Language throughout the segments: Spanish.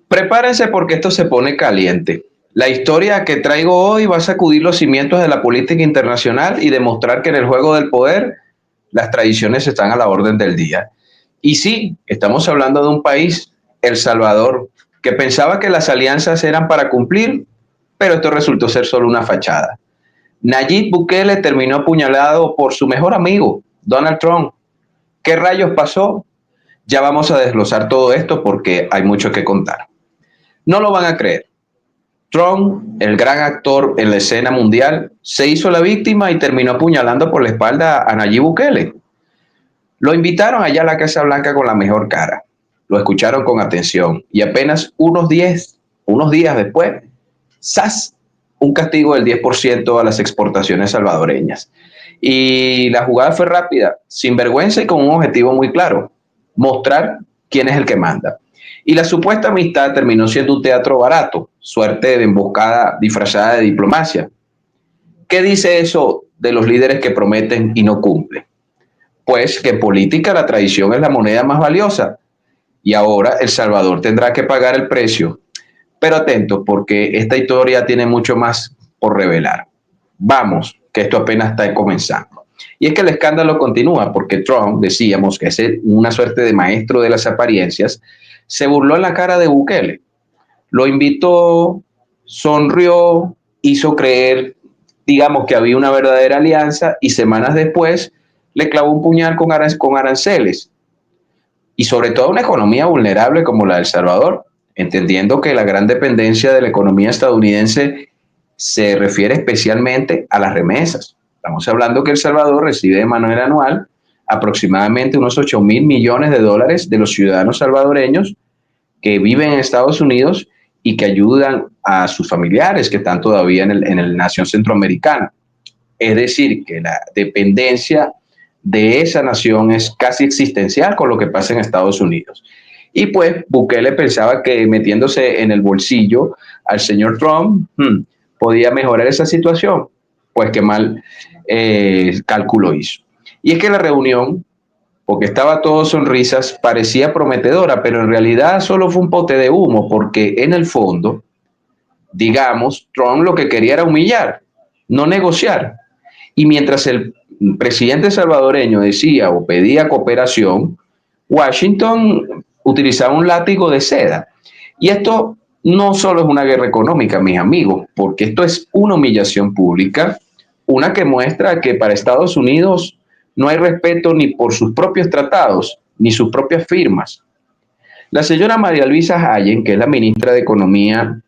Prepárense porque esto se pone caliente. La historia que traigo hoy va a sacudir los cimientos de la política internacional y demostrar que en el juego del poder las tradiciones están a la orden del día. Y sí, estamos hablando de un país, El Salvador, que pensaba que las alianzas eran para cumplir, pero esto resultó ser solo una fachada. Nayib Bukele terminó apuñalado por su mejor amigo, Donald Trump. ¿Qué rayos pasó? Ya vamos a desglosar todo esto porque hay mucho que contar. No lo van a creer. Trump, el gran actor en la escena mundial, se hizo la víctima y terminó apuñalando por la espalda a Nayib Bukele. Lo invitaron allá a la Casa Blanca con la mejor cara. Lo escucharon con atención y apenas unos días después, ¡zas! Un castigo del 10% a las exportaciones salvadoreñas. Y la jugada fue rápida, sin vergüenza y con un objetivo muy claro: mostrar quién es el que manda. Y la supuesta amistad terminó siendo un teatro barato, suerte de emboscada disfrazada de diplomacia. ¿Qué dice eso de los líderes que prometen y no cumplen? Pues que en política la tradición es la moneda más valiosa y ahora El Salvador tendrá que pagar el precio. Pero atentos, porque esta historia tiene mucho más por revelar. Vamos, que esto apenas está comenzando. Y es que el escándalo continúa porque Trump, decíamos que es una suerte de maestro de las apariencias, se burló en la cara de Bukele. Lo invitó, sonrió, hizo creer, digamos, que había una verdadera alianza y semanas después le clavó un puñal con aranceles y sobre todo una economía vulnerable como la de El Salvador, entendiendo que la gran dependencia de la economía estadounidense se refiere especialmente a las remesas. Estamos hablando que El Salvador recibe de manera anual aproximadamente unos 8.000 millones de dólares de los ciudadanos salvadoreños que viven en Estados Unidos y que ayudan a sus familiares que están todavía en el nación centroamericana. Es decir, que la dependencia de esa nación es casi existencial con lo que pasa en Estados Unidos. Y pues Bukele pensaba que metiéndose en el bolsillo al señor Trump podía mejorar esa situación. Pues qué mal cálculo hizo. Y es que la reunión, porque estaba todo sonrisas, parecía prometedora, pero en realidad solo fue un pote de humo, porque en el fondo, digamos, Trump lo que quería era humillar, no negociar. Y mientras el presidente salvadoreño decía o pedía cooperación, Washington utilizaba un látigo de seda. Y esto no solo es una guerra económica, mis amigos, porque esto es una humillación pública, una que muestra que para Estados Unidos no hay respeto ni por sus propios tratados, ni sus propias firmas. La señora María Luisa Hallen, que es la ministra de Economía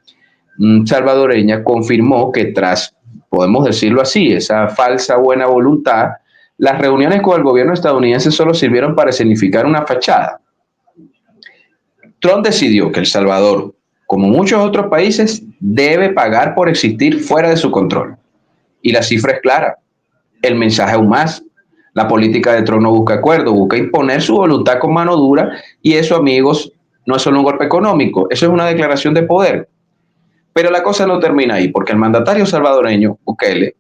salvadoreña, confirmó que tras, podemos decirlo así, esa falsa buena voluntad, las reuniones con el gobierno estadounidense solo sirvieron para significar una fachada. Trump decidió que El Salvador, como muchos otros países, debe pagar por existir fuera de su control. Y la cifra es clara. El mensaje aún más. La política de Trump no busca acuerdo, busca imponer su voluntad con mano dura y eso, amigos, no es solo un golpe económico, eso es una declaración de poder. Pero la cosa no termina ahí, porque el mandatario salvadoreño, Bukele,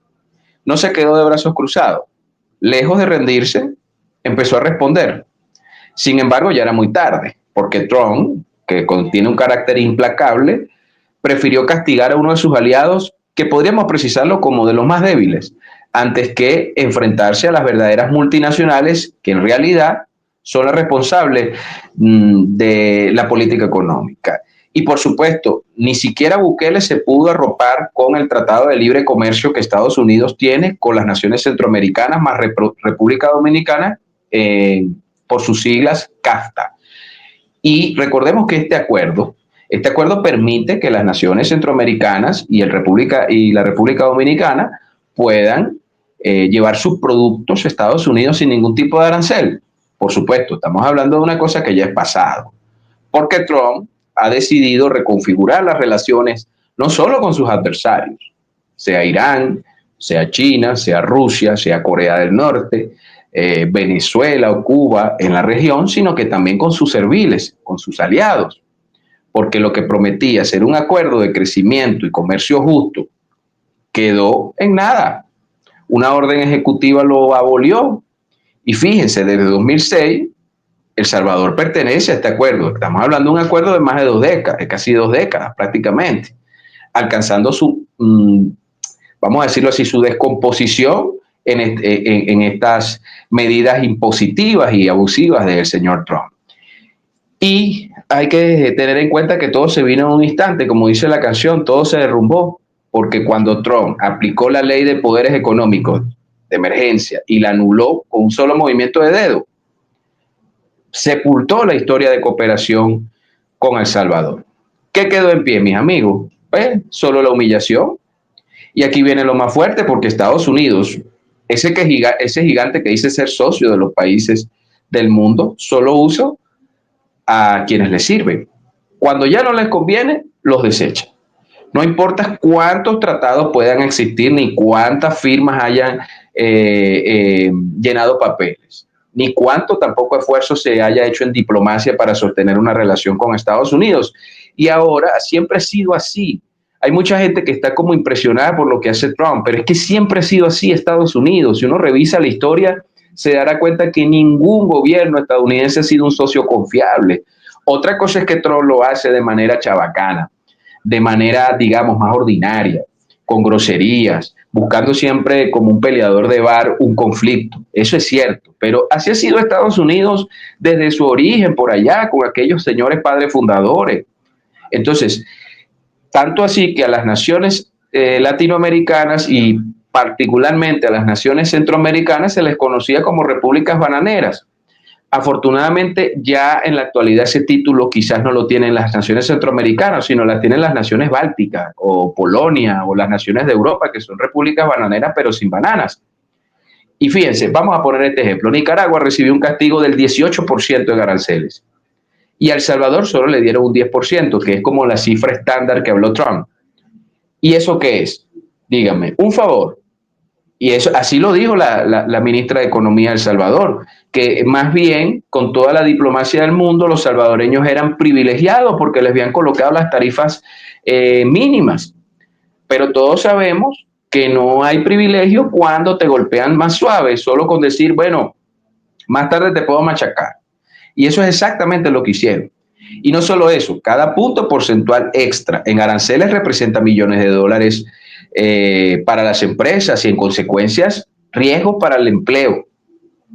no se quedó de brazos cruzados. Lejos de rendirse, empezó a responder. Sin embargo, ya era muy tarde, porque Trump, que tiene un carácter implacable, prefirió castigar a uno de sus aliados, que podríamos precisarlo como de los más débiles, antes que enfrentarse a las verdaderas multinacionales que en realidad son las responsables de la política económica. Y por supuesto, ni siquiera Bukele se pudo arropar con el Tratado de Libre Comercio que Estados Unidos tiene con las naciones centroamericanas más República Dominicana, por sus siglas CAFTA. Y recordemos que este acuerdo permite que las naciones centroamericanas y la República Dominicana puedan llevar sus productos a Estados Unidos sin ningún tipo de arancel. Por supuesto, estamos hablando de una cosa que ya es pasado, porque Trump ha decidido reconfigurar las relaciones no solo con sus adversarios, sea Irán, sea China, sea Rusia, sea Corea del Norte, Venezuela o Cuba en la región, sino que también con sus serviles, con sus aliados, porque lo que prometía ser un acuerdo de crecimiento y comercio justo quedó en nada. Una orden ejecutiva lo abolió y fíjense, desde 2006 El Salvador pertenece a este acuerdo. Estamos hablando de un acuerdo de más de 2 décadas, de casi 2 décadas prácticamente, alcanzando su, vamos a decirlo así, su descomposición en estas medidas impositivas y abusivas del señor Trump. Y hay que tener en cuenta que todo se vino en un instante, como dice la canción, todo se derrumbó, porque cuando Trump aplicó la ley de poderes económicos de emergencia y la anuló con un solo movimiento de dedo, sepultó la historia de cooperación con El Salvador. ¿Qué quedó en pie, mis amigos? Pues solo la humillación. Y aquí viene lo más fuerte, porque Estados Unidos, ese gigante que dice ser socio de los países del mundo, solo usa a quienes les sirven. Cuando ya no les conviene, los desecha. No importa cuántos tratados puedan existir, ni cuántas firmas hayan llenado papeles, ni cuánto tampoco esfuerzo se haya hecho en diplomacia para sostener una relación con Estados Unidos. Y ahora siempre ha sido así. Hay mucha gente que está como impresionada por lo que hace Trump, pero es que siempre ha sido así Estados Unidos. Si uno revisa la historia, se dará cuenta que ningún gobierno estadounidense ha sido un socio confiable. Otra cosa es que Trump lo hace de manera chabacana, de manera, digamos, más ordinaria, con groserías, buscando siempre como un peleador de bar un conflicto. Eso es cierto, pero así ha sido Estados Unidos desde su origen por allá, con aquellos señores padres fundadores. Entonces, tanto así que a las naciones latinoamericanas y particularmente a las naciones centroamericanas se les conocía como repúblicas bananeras. Afortunadamente, ya en la actualidad ese título quizás no lo tienen las naciones centroamericanas, sino las tienen las naciones bálticas o Polonia o las naciones de Europa, que son repúblicas bananeras pero sin bananas. Y fíjense, vamos a poner este ejemplo. Nicaragua recibió un castigo del 18% de aranceles y a El Salvador solo le dieron un 10%, que es como la cifra estándar que habló Trump. ¿Y eso qué es? Díganme, un favor. Y eso, así lo dijo la ministra de Economía de El Salvador, que más bien con toda la diplomacia del mundo los salvadoreños eran privilegiados porque les habían colocado las tarifas mínimas. Pero todos sabemos que no hay privilegio cuando te golpean más suave, solo con decir, bueno, más tarde te puedo machacar. Y eso es exactamente lo que hicieron. Y no solo eso, cada punto porcentual extra en aranceles representa millones de dólares para las empresas y en consecuencias riesgos para el empleo.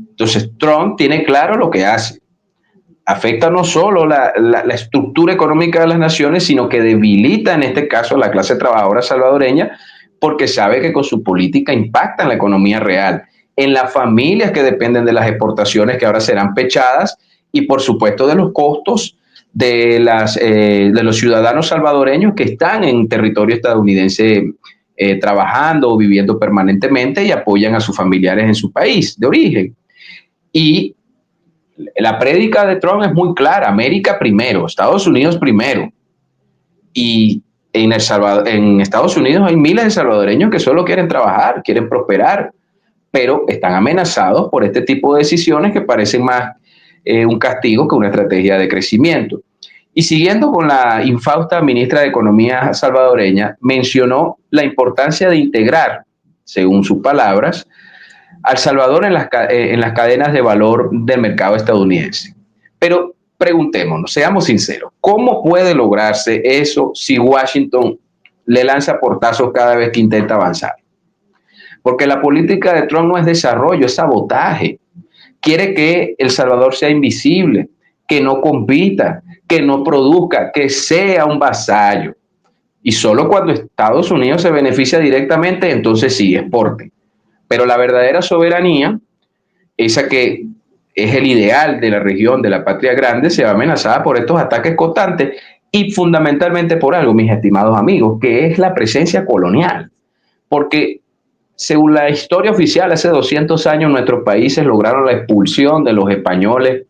Entonces Trump tiene claro lo que hace. Afecta no solo la estructura económica de las naciones, sino que debilita en este caso a la clase trabajadora salvadoreña, porque sabe que con su política impacta en la economía real, en las familias que dependen de las exportaciones que ahora serán pechadas y por supuesto de los costos de los ciudadanos salvadoreños que están en territorio estadounidense trabajando o viviendo permanentemente y apoyan a sus familiares en su país de origen. Y la prédica de Trump es muy clara: América primero, Estados Unidos primero. Y en Estados Unidos hay miles de salvadoreños que solo quieren trabajar, quieren prosperar, pero están amenazados por este tipo de decisiones que parecen más un castigo que una estrategia de crecimiento. Y siguiendo con la infausta ministra de Economía salvadoreña, mencionó la importancia de integrar, según sus palabras, a El Salvador en las cadenas de valor del mercado estadounidense. Pero preguntémonos, seamos sinceros, ¿cómo puede lograrse eso si Washington le lanza portazos cada vez que intenta avanzar? Porque la política de Trump no es desarrollo, es sabotaje. Quiere que El Salvador sea invisible, que no compita, que no produzca, que sea un vasallo. Y solo cuando Estados Unidos se beneficia directamente, entonces sí, exporte. Pero la verdadera soberanía, esa que es el ideal de la región, de la patria grande, se ve amenazada por estos ataques constantes y fundamentalmente por algo, mis estimados amigos, que es la presencia colonial. Porque según la historia oficial, hace 200 años nuestros países lograron la expulsión de los españoles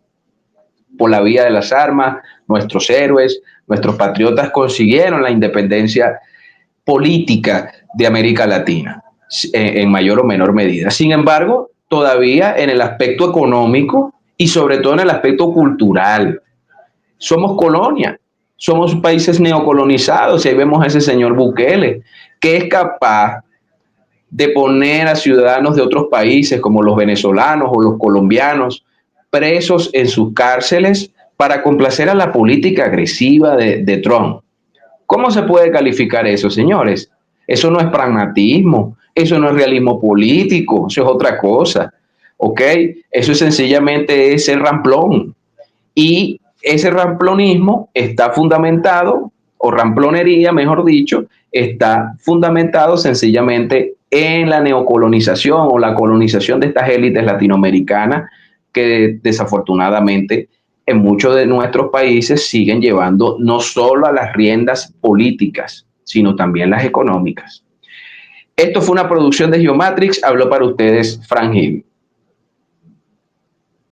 por la vía de las armas. Nuestros héroes, nuestros patriotas consiguieron la independencia política de América Latina en mayor o menor medida. Sin embargo, todavía en el aspecto económico y sobre todo en el aspecto cultural, somos colonia, somos países neocolonizados y ahí vemos a ese señor Bukele, que es capaz de poner a ciudadanos de otros países como los venezolanos o los colombianos presos en sus cárceles para complacer a la política agresiva de Trump. ¿Cómo se puede calificar eso, señores? Eso no es pragmatismo, eso no es realismo político, eso es otra cosa, ¿ok? Eso es sencillamente ese ramplón. Y ese ramplonismo está fundamentado, o ramplonería, mejor dicho, está fundamentado sencillamente en la neocolonización o la colonización de estas élites latinoamericanas que desafortunadamente en muchos de nuestros países siguen llevando no solo a las riendas políticas, sino también las económicas. Esto fue una producción de Geomatrix, habló para ustedes Frank Hill.